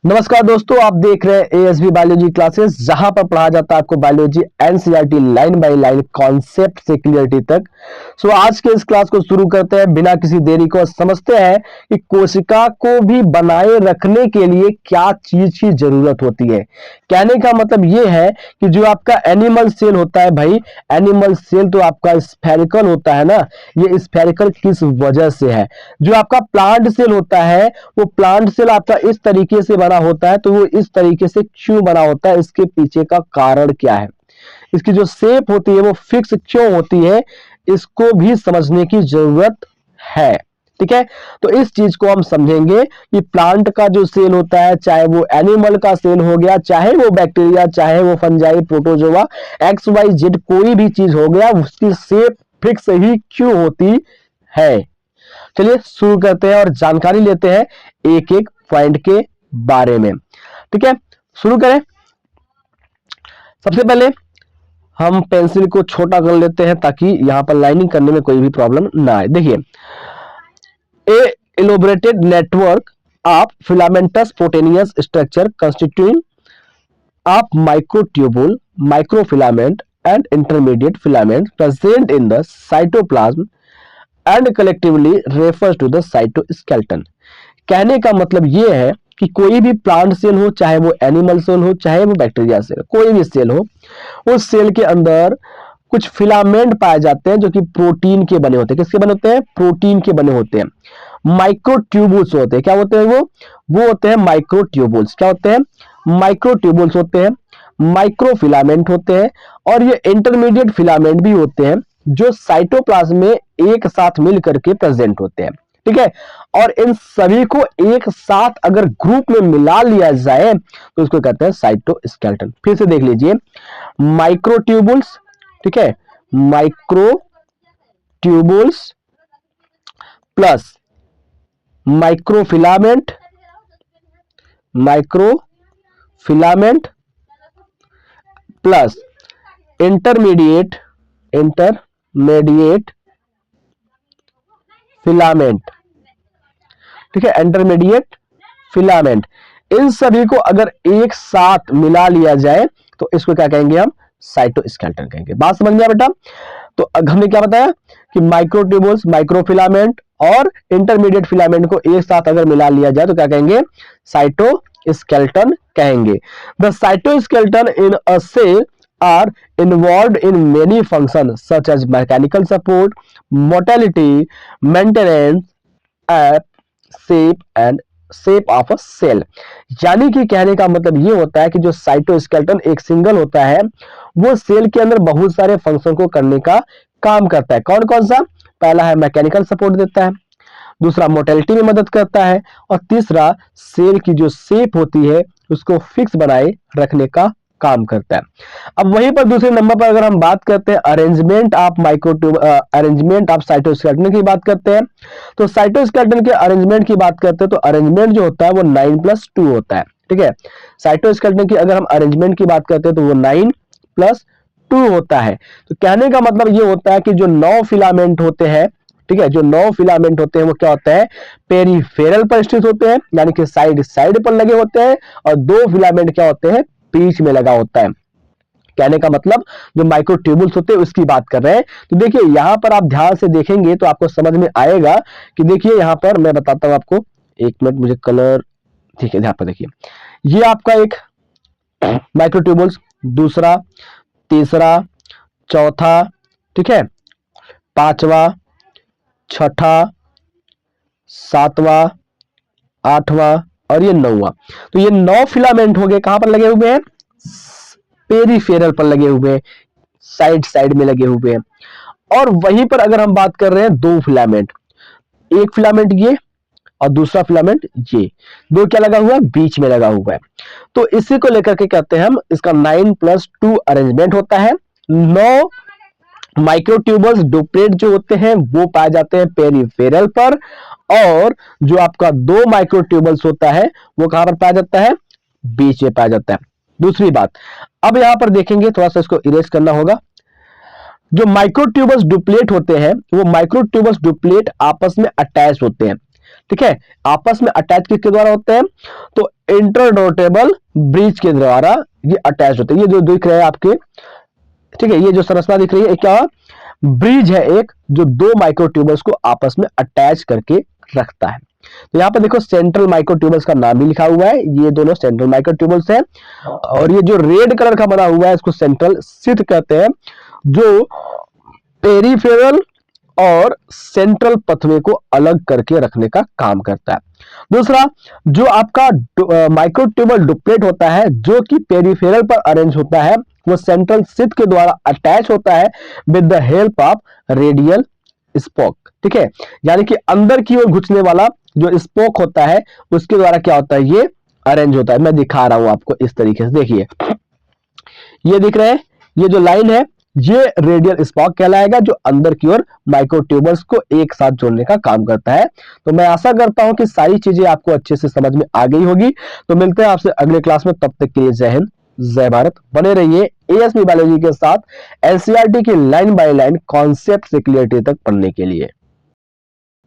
नमस्कार दोस्तों, आप देख रहे हैं एएसबी बायोलॉजी क्लासेस, जहां पर पढ़ाया जाता है आपको biology NCERT line by line, concept से क्लियरिटी तक। आज के इस क्लास को शुरू करते हैं बिना किसी देरी को। समझते हैं कि कोशिका को भी बनाए रखने के लिए क्या चीज की जरूरत होती है। कहने का मतलब ये है कि जो आपका एनिमल सेल होता है भाई, एनिमल सेल तो आपका स्फेरिकल होता है ना। ये स्फेरिकल किस वजह से है? जो आपका प्लांट सेल होता है, वो प्लांट सेल आपका इस तरीके से बना होता है, तो वो इस तरीके से क्यों बना होता है, इसके पीछे का कारण क्या है, इसकी जो शेप होती है वो फिक्स क्यों होती है, इसको भी समझने की जरूरत है। ठीक है, तो इस चीज को हम समझेंगे कि प्लांट का जो सेल होता है, चाहे वो एनिमल का सेल हो गया, चाहे वो बैक्टीरिया, चाहे वो fungi, protozoa, X Y Z कोई भी चीज हो गया, उसकी शेप फिक्स ही क्यों होती है। चलिए शुरू करते हैं और जानकारी लेते हैं एक एक पॉइंट के बारे में। ठीक है, शुरू करें। सबसे पहले हम पेंसिल को छोटा कर लेते हैं ताकि यहां पर लाइनिंग करने में कोई भी प्रॉब्लम ना आए। देखिए, a elaborated network of filamentous proteinaceous structure constituting of microtubule, microfilament and intermediate filament present in the cytoplasm and collectively refers to the cytoskeleton. कहने का मतलब यह है कि कोई भी प्लांट सेल हो, चाहे वो एनिमल सेल हो, चाहे वो बैक्टीरिया सेल, कोई भी सेल हो, उस सेल के अंदर कुछ फिलामेंट पाए जाते हैं जो कि प्रोटीन के बने होते हैं। किसके बने होते हैं? प्रोटीन के बने होते हैं। माइक्रोट्यूबुल्स होते हैं। क्या होते हैं वो होते हैं माइक्रोट्यूबुल्स। क्या होते हैं? माइक्रोट्यूबुल्स होते हैं, माइक्रोफिलामेंट होते हैं, और ये इंटरमीडिएट फिलामेंट भी होते हैं जो साइटोप्लाज्म में एक साथ मिलकर के प्रेजेंट होते हैं। ठीक है, और इन सभी को एक साथ अगर ग्रुप में मिला लिया जाए तो उसको कहते हैं साइटोस्केलेटन। फिर से देख लीजिए, माइक्रोट्यूबुल्स, ठीक है, microtubules plus microfilament, microfilament plus intermediate filament. ठीक है, इंटरमीडिएट फिलामेंट, इन सभी को अगर एक साथ मिला लिया जाए तो इसको क्या कहेंगे? हम साइटोस्केलेटन कहेंगे। बात समझ में बेटा? तो हमने क्या बताया कि माइक्रोट्यूबुल्स, माइक्रोफिलामेंट और इंटरमीडिएट फिलामेंट को एक साथ अगर मिला लिया जाए तो क्या कहेंगे? साइटोस्केलेटन कहेंगे। The cytoskeleton in a cell are involved in many functions such as mechanical support, motility, maintenance, shape of a cell। यानी कि कहने का मतलब ये होता है कि जो साइटोस्केलेटन एक सिंगल होता है, वो सेल के अंदर बहुत सारे फंक्शन को करने का काम करता है। कौन कौन सा? पहला है मैकेनिकल सपोर्ट देता है, दूसरा मोटिलिटी में मदद करता है, और तीसरा सेल की जो शेप होती है उसको फिक्स बनाए रखने का काम करता है। अब वहीं पर दूसरे नंबर पर अगर हम बात करते हैं arrangement of arrangement of cytoskeleton की बात करते हैं, तो साइटोस्केलेटन के अरेंजमेंट की बात करते हैं तो अरेंजमेंट जो होता है वो 9+2 होता है। ठीक है, साइटोस्केलेटन की अगर हम अरेंजमेंट की बात करते हैं तो वो 9+2 होता है। तो कहने का मतलब ये होता है कि जो 9 फिलामेंट होते हैं, ठीक है, जो 9 फिलामेंट होते हैं वो क्या होता है? पेरिफेरल पर स्थित होते हैं, यानी कि साइड साइड पर लगे होते हैं, और 2 फिलामेंट क्या होते हैं? बीच में लगा होता है। कहने का मतलब जो माइक्रोट्यूबुल्स होते हैं उसकी बात कर रहे हैं। तो देखिए यहां पर आप ध्यान से देखेंगे तो आपको समझ में आएगा कि देखिए यहां पर मैं बताता हूं आपको, एक मिनट मुझे कलर, ठीक है, ध्यान पर देखिए, ये आपका एक माइक्रोट्यूबुल्स, दूसरा, तीसरा, चौथा, ठीक है, पांचवा, छठा, सातवां, आठवां और ये 9वां। तो ये 9 फिलामेंट हो गए, कहां पर लगे हुए हैं? पेरिफेरल पर लगे हुए हैं, साइड साइड में लगे हुए हैं। और वहीं पर अगर हम बात कर रहे हैं 2 फिलामेंट, एक फिलामेंट ये और दूसरा फिलामेंट ये, दो क्या लगा हुआ है? बीच में लगा हुआ है। तो इसी को लेकर के कहते हैं हम, इसका 9+2 अरेंजमेंट होता है। 9 माइक्रोट्यूबल्स डुप्लेट जो होते हैं वो पाए जाते हैं पेरिफेरल पर, और जो आपका 2 माइक्रोट्यूबल्स होता है वो कहां पर पाया जाता है? बीच में पाया जाता है। दूसरी बात, अब यहां पर देखेंगे, थोड़ा सा इसको इरेज करना होगा। जो माइक्रोट्यूबल्स डुप्लेट होते हैं वो माइक्रोट्यूबल्स डुप्लेट आपस में अटैच होते हैं। ठीक है, आपस में अटैच किसके द्वारा होते हैं? तो इंटररोटेबल ब्रिज के द्वारा ये अटैच होते हैं। ये जो दिख रहे हैं आपके, ठीक है, ये जो संरचना दिख रही है क्या, ब्रिज है एक, जो दो माइक्रोट्यूबल्स को आपस में अटैच करके रखता है। तो यहाँ पर देखो सेंट्रल माइक्रोट्यूबल्स का नाम भी लिखा हुआ है, ये दोनों सेंट्रल माइक्रोट्यूबल्स हैं। और ये जो रेड कलर का बना हुआ है इसको सेंट्रल सिथ कहते हैं, जो पेरिफेरल और सेंट्रल पथवे को अलग करके रखने का काम करता है। दूसरा, जो आपका माइक्रोट्यूबल डुप्लेट होता है जो कि पेरिफेरल पर अरेंज होता है, वो सेंट्रल सिथ के द्वारा अटैच होता है with the help of radial spoke. ठीक है, यानी कि अंदर की ओर घुसने वाला जो स्पोक होता है उसके द्वारा क्या होता है, ये अरेंज होता है। मैं दिखा रहा हूं आपको इस तरीके से, देखिए ये दिख रहे हैं, ये जो लाइन है ये रेडियल स्पोक कहलाएगा, जो अंदर की ओर माइक्रोट्यूबल्स को एक साथ जोड़ने का काम करता है। तो मैं आशा करता हूं कि सारी चीजें आपको अच्छे से समझ में आ गई होगी। तो मिलते हैं आपसे अगले क्लास में, तब तक के लिए जय हिंद जय भारत। बने रहिए एएसबी बायोलॉजी के साथ एनसीईआरटी की लाइन बाय लाइन कॉन्सेप्ट से क्लियरिटी तक पढ़ने के लिए।